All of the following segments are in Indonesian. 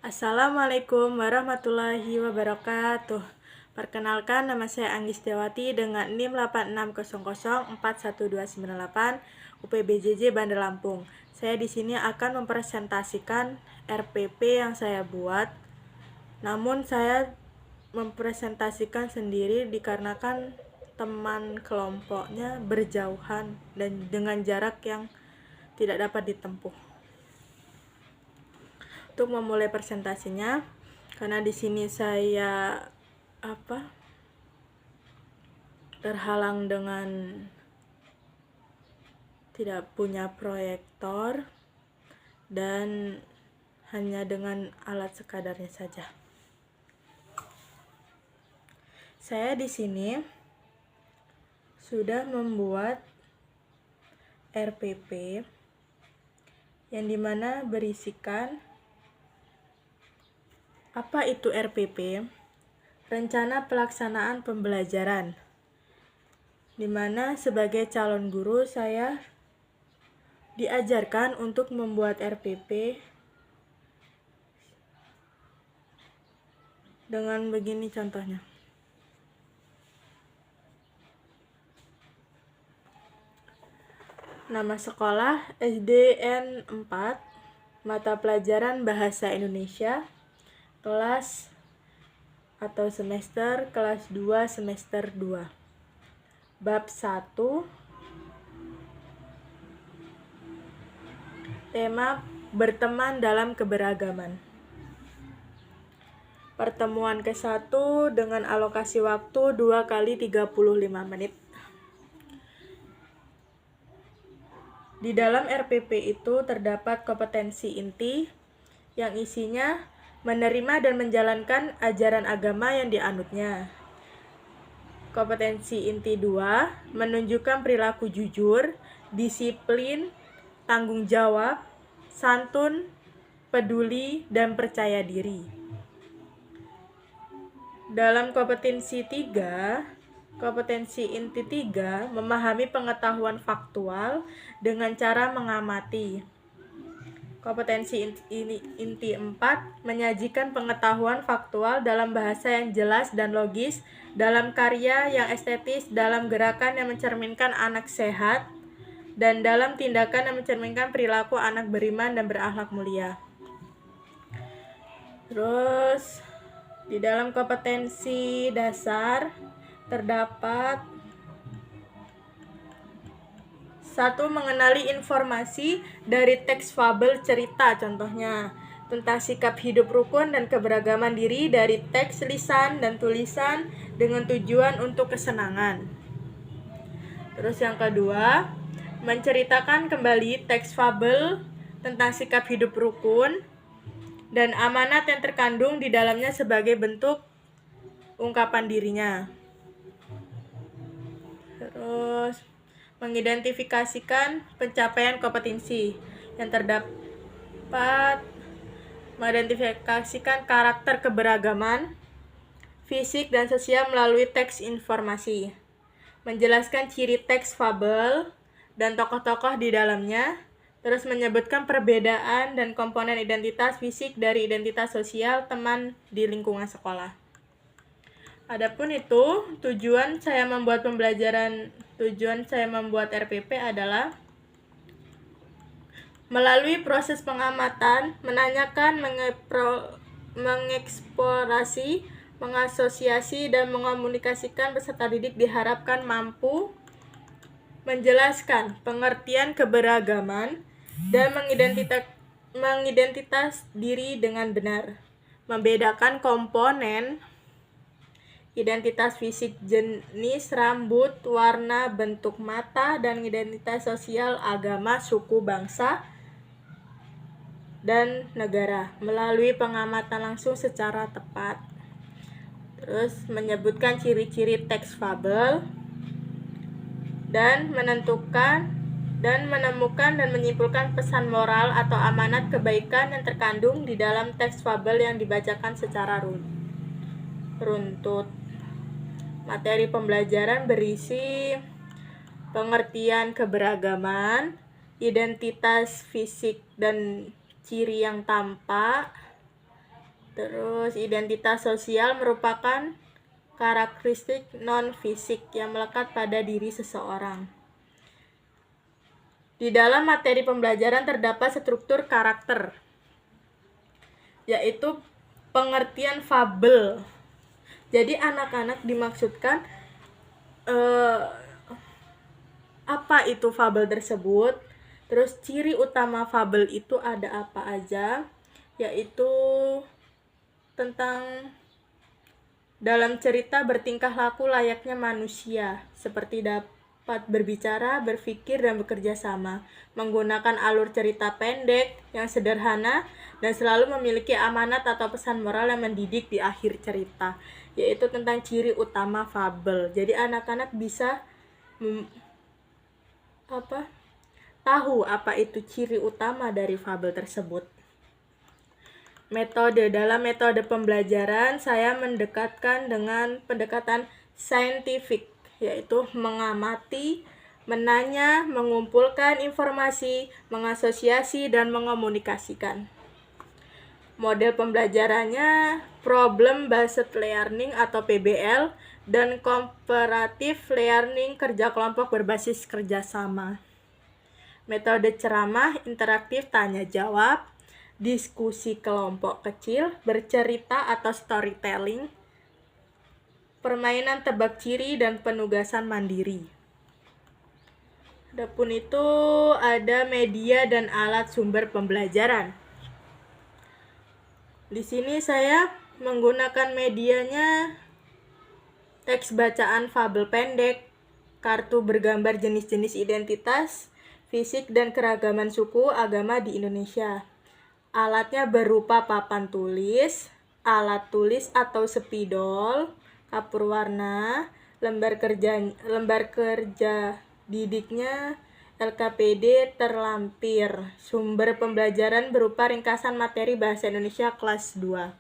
Assalamualaikum warahmatullahi wabarakatuh. Perkenalkan, nama saya Anggis Dewati dengan NIM 8600412998 UPBJJ Bandar Lampung. Saya di sini akan mempresentasikan RPP yang saya buat. Namun saya mempresentasikan sendiri dikarenakan teman kelompoknya berjauhan dan dengan jarak yang tidak dapat ditempuh. Untuk memulai presentasinya, karena di sini saya terhalang dengan tidak punya proyektor dan hanya dengan alat sekadarnya saja. Saya di sini sudah membuat RPP yang dimana berisikan apa itu RPP? Rencana pelaksanaan pembelajaran. Dimana sebagai calon guru saya diajarkan untuk membuat RPP dengan begini contohnya. Nama sekolah SDN 4, mata pelajaran Bahasa Indonesia, kelas atau semester kelas 2 semester 2. Bab 1. Tema berteman dalam keberagaman. Pertemuan ke-1 dengan alokasi waktu 2 kali 35 menit. Di dalam RPP itu terdapat kompetensi inti yang isinya menerima dan menjalankan ajaran agama yang dianutnya. Kompetensi inti 2, menunjukkan perilaku jujur, disiplin, tanggung jawab, santun, peduli, dan percaya diri. Dalam kompetensi 3, kompetensi inti 3, memahami pengetahuan faktual dengan cara mengamati. Kompetensi inti 4, menyajikan pengetahuan faktual dalam bahasa yang jelas dan logis, dalam karya yang estetis, dalam gerakan yang mencerminkan anak sehat, dan dalam tindakan yang mencerminkan perilaku anak beriman dan berakhlak mulia. Terus, di dalam kompetensi dasar terdapat 1. Mengenali informasi dari teks fabel cerita, contohnya tentang sikap hidup rukun dan keberagaman diri dari teks lisan dan tulisan dengan tujuan untuk kesenangan. Terus yang kedua, menceritakan kembali teks fabel tentang sikap hidup rukun dan amanat yang terkandung di dalamnya sebagai bentuk ungkapan dirinya. Terus mengidentifikasikan pencapaian kompetensi yang terdapat, mengidentifikasikan karakter keberagaman fisik dan sosial melalui teks informasi, menjelaskan ciri teks fabel dan tokoh-tokoh di dalamnya, terus menyebutkan perbedaan dan komponen identitas fisik dari identitas sosial teman di lingkungan sekolah. Adapun itu, tujuan saya membuat RPP adalah melalui proses pengamatan, menanyakan, mengeksplorasi, mengasosiasi, dan mengomunikasikan peserta didik diharapkan mampu menjelaskan pengertian keberagaman dan mengidentitas diri dengan benar, membedakan komponen identitas fisik, jenis rambut, warna, bentuk mata, dan identitas sosial, agama, suku, bangsa, dan negara melalui pengamatan langsung secara tepat. Terus menyebutkan ciri-ciri teks fabel dan menemukan dan menyimpulkan pesan moral atau amanat kebaikan yang terkandung di dalam teks fabel yang dibacakan secara runtut. Materi pembelajaran berisi pengertian keberagaman, identitas fisik dan ciri yang tampak, Terus identitas sosial merupakan karakteristik non-fisik yang melekat pada diri seseorang. Di dalam materi pembelajaran terdapat struktur karakter, yaitu pengertian fabel. Jadi anak-anak dimaksudkan apa itu fabel tersebut, terus ciri utama fabel itu ada apa aja, yaitu tentang dalam cerita bertingkah laku layaknya manusia, seperti dapat berbicara, berpikir, dan bekerja sama, menggunakan alur cerita pendek yang sederhana, dan selalu memiliki amanat atau pesan moral yang mendidik di akhir cerita, yaitu tentang ciri utama fabel. Jadi anak-anak bisa tahu apa itu ciri utama dari fabel tersebut. Metode. Dalam metode pembelajaran, saya mendekatkan dengan pendekatan saintifik, yaitu mengamati, menanya, mengumpulkan informasi, mengasosiasi, dan mengomunikasikan. Model pembelajarannya Problem Based Learning atau PBL dan Comparative Learning kerja kelompok berbasis kerjasama. Metode ceramah interaktif tanya jawab, diskusi kelompok kecil, bercerita atau storytelling, permainan tebak ciri, dan penugasan mandiri. Adapun itu ada media dan alat sumber pembelajaran. Di sini saya menggunakan medianya teks bacaan fabel pendek, kartu bergambar jenis-jenis identitas, fisik dan keragaman suku agama di Indonesia. Alatnya berupa papan tulis, alat tulis atau spidol, kapur warna, lembar kerja didiknya, LKPD terlampir. Sumber pembelajaran berupa ringkasan materi bahasa Indonesia kelas 2.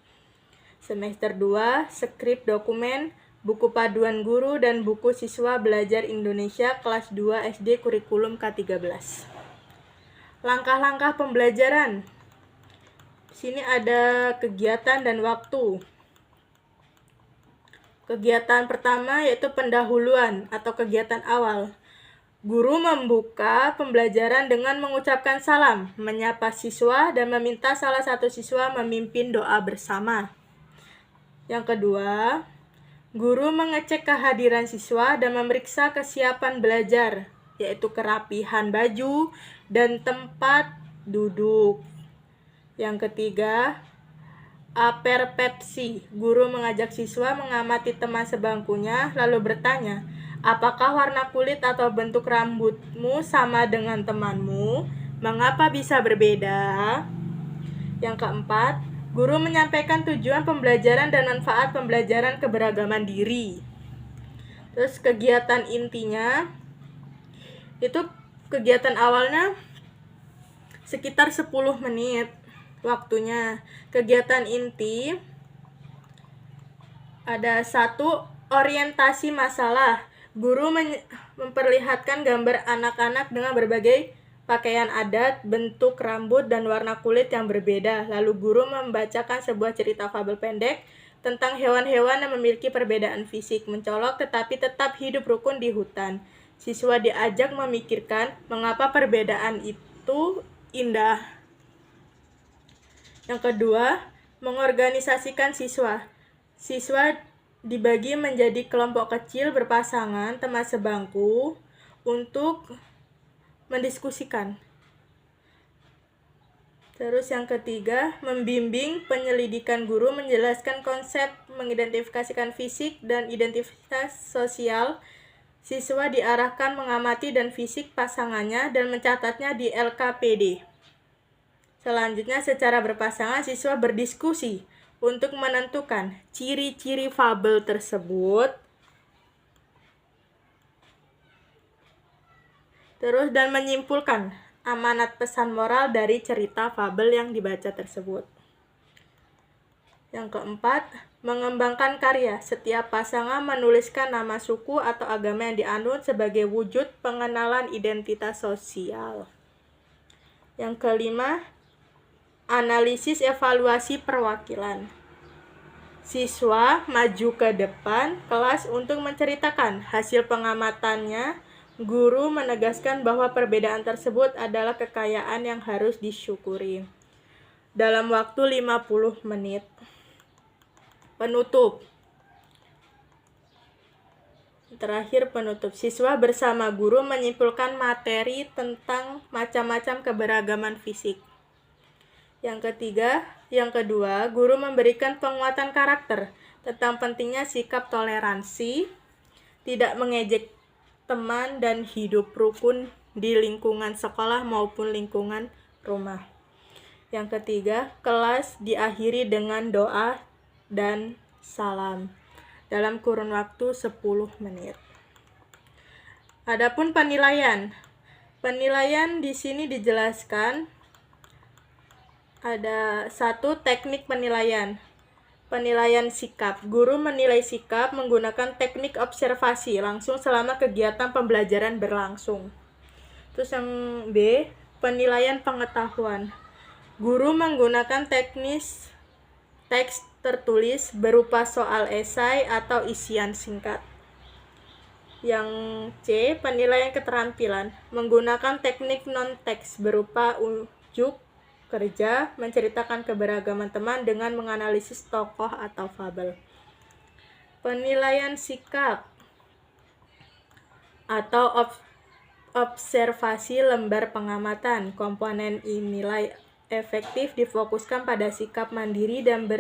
Semester 2, skrip dokumen, buku paduan guru, dan buku siswa belajar Indonesia kelas 2 SD kurikulum K13. Langkah-langkah pembelajaran. Sini ada kegiatan dan waktu. Kegiatan pertama yaitu pendahuluan atau kegiatan awal. Guru membuka pembelajaran dengan mengucapkan salam, menyapa siswa, dan meminta salah satu siswa memimpin doa bersama. Yang kedua, guru mengecek kehadiran siswa dan memeriksa kesiapan belajar, yaitu kerapihan baju dan tempat duduk. Yang ketiga, aperpepsi. Guru mengajak siswa mengamati teman sebangkunya, lalu bertanya, apakah warna kulit atau bentuk rambutmu sama dengan temanmu? Mengapa bisa berbeda? Yang keempat, guru menyampaikan tujuan pembelajaran dan manfaat pembelajaran keberagaman diri. Terus kegiatan intinya, itu kegiatan awalnya sekitar 10 menit. Waktunya. Kegiatan inti ada 1, orientasi masalah. Guru memperlihatkan gambar anak-anak dengan berbagai pakaian adat, bentuk rambut, dan warna kulit yang berbeda. Lalu guru membacakan sebuah cerita fabel pendek tentang hewan-hewan yang memiliki perbedaan fisik, mencolok tetapi tetap hidup rukun di hutan. Siswa diajak memikirkan mengapa perbedaan itu indah. Yang kedua, mengorganisasikan siswa. Siswa dibagi menjadi kelompok kecil berpasangan teman sebangku untuk mendiskusikan. Terus yang ketiga, membimbing penyelidikan. Guru menjelaskan konsep mengidentifikasikan fisik dan identitas sosial. Siswa diarahkan mengamati dan fisik pasangannya dan mencatatnya di LKPD. Selanjutnya, secara berpasangan, siswa berdiskusi untuk menentukan ciri-ciri fabel tersebut. Terus dan menyimpulkan amanat pesan moral dari cerita fabel yang dibaca tersebut. Yang keempat, mengembangkan karya. Setiap pasangan menuliskan nama suku atau agama yang dianut sebagai wujud pengenalan identitas sosial. Yang kelima, analisis evaluasi perwakilan. Siswa maju ke depan kelas untuk menceritakan hasil pengamatannya. Guru menegaskan bahwa perbedaan tersebut adalah kekayaan yang harus disyukuri. Dalam waktu 50 menit. Penutup. Terakhir penutup. Siswa bersama guru menyimpulkan materi tentang macam-macam keberagaman fisik. Yang kedua, guru memberikan penguatan karakter tentang pentingnya sikap toleransi, tidak mengejek teman dan hidup rukun di lingkungan sekolah maupun lingkungan rumah. Yang ketiga, kelas diakhiri dengan doa dan salam dalam kurun waktu 10 menit. Adapun penilaian. Penilaian di sini dijelaskan ada 1 teknik penilaian. Penilaian sikap. Guru menilai sikap menggunakan teknik observasi langsung selama kegiatan pembelajaran berlangsung. Terus yang B, penilaian pengetahuan. Guru menggunakan teks tertulis berupa soal esai atau isian singkat. Yang C, penilaian keterampilan. Menggunakan teknik non-teks berupa ujuk kerja, menceritakan keberagaman teman dengan menganalisis tokoh atau fabel. Penilaian sikap atau observasi lembar pengamatan. Komponen nilai efektif difokuskan pada sikap mandiri dan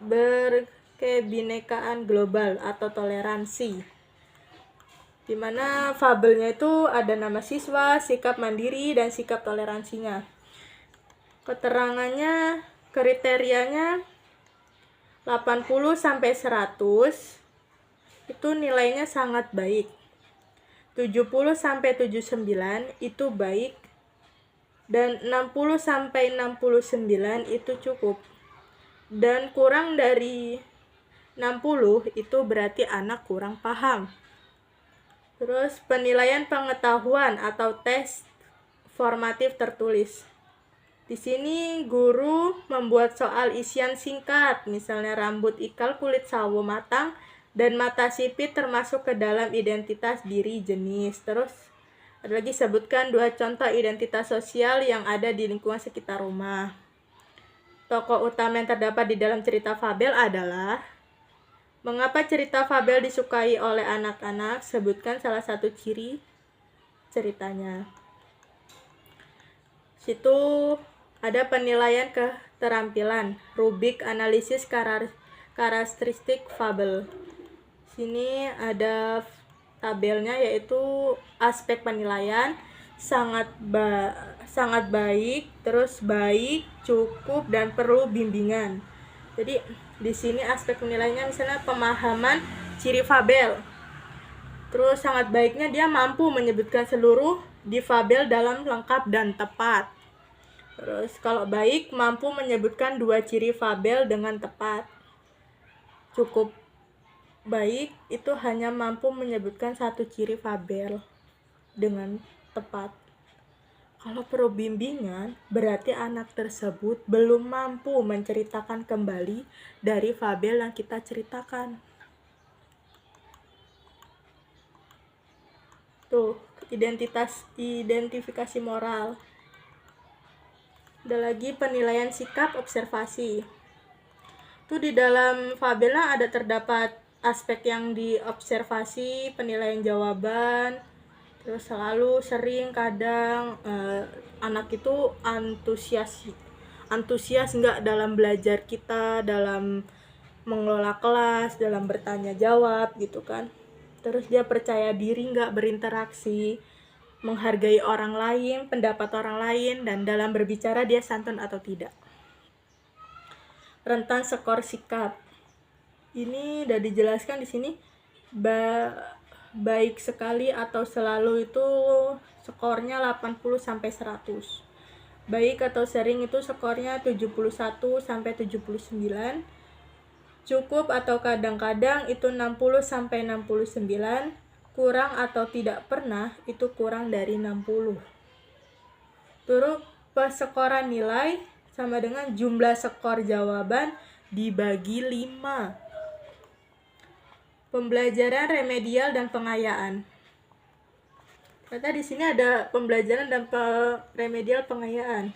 berkebinekaan global atau toleransi. Di mana fabelnya itu ada nama siswa, sikap mandiri, dan sikap toleransinya. Keterangannya, kriterianya 80-100 itu nilainya sangat baik. 70-79 itu baik. Dan 60-69 itu cukup. Dan kurang dari 60 itu berarti anak kurang paham. Terus penilaian pengetahuan atau tes formatif tertulis. Di sini guru membuat soal isian singkat, misalnya rambut ikal, kulit sawo matang, dan mata sipit termasuk ke dalam identitas diri jenis. Terus ada lagi sebutkan 2 contoh identitas sosial yang ada di lingkungan sekitar rumah. Tokoh utama yang terdapat di dalam cerita fabel adalah mengapa cerita fabel disukai oleh anak-anak? Sebutkan salah satu ciri ceritanya. Situ ada penilaian keterampilan, rubrik analisis karakteristik fabel. Sini ada tabelnya yaitu aspek penilaian sangat baik, terus baik, cukup, dan perlu bimbingan. Jadi di sini aspek penilaiannya misalnya pemahaman ciri fabel. Terus sangat baiknya dia mampu menyebutkan seluruh di fabel dalam lengkap dan tepat. Terus kalau baik mampu menyebutkan 2 ciri fabel dengan tepat. Cukup baik itu hanya mampu menyebutkan 1 ciri fabel dengan tepat. Kalau perlu bimbingan, berarti anak tersebut belum mampu menceritakan kembali dari fabel yang kita ceritakan. Tuh, identifikasi moral. Ada lagi penilaian sikap observasi. Tuh di dalam fabelnya ada terdapat aspek yang diobservasi, penilaian jawaban. Terus selalu, sering, kadang anak itu antusias nggak dalam belajar kita, dalam mengelola kelas, dalam bertanya jawab gitu kan. Terus dia percaya diri nggak berinteraksi, menghargai orang lain, pendapat orang lain, dan dalam berbicara dia santun atau tidak. Rentan skor sikap. Ini udah dijelaskan di sini. Baik sekali atau selalu itu skornya 80-100. Baik atau sering itu skornya 71-79. Cukup atau kadang-kadang itu 60-69. Kurang atau tidak pernah itu kurang dari 60. Terus persekoran nilai sama dengan jumlah skor jawaban dibagi 5. Pembelajaran remedial dan pengayaan. Ternyata di sini ada pembelajaran dan remedial pengayaan.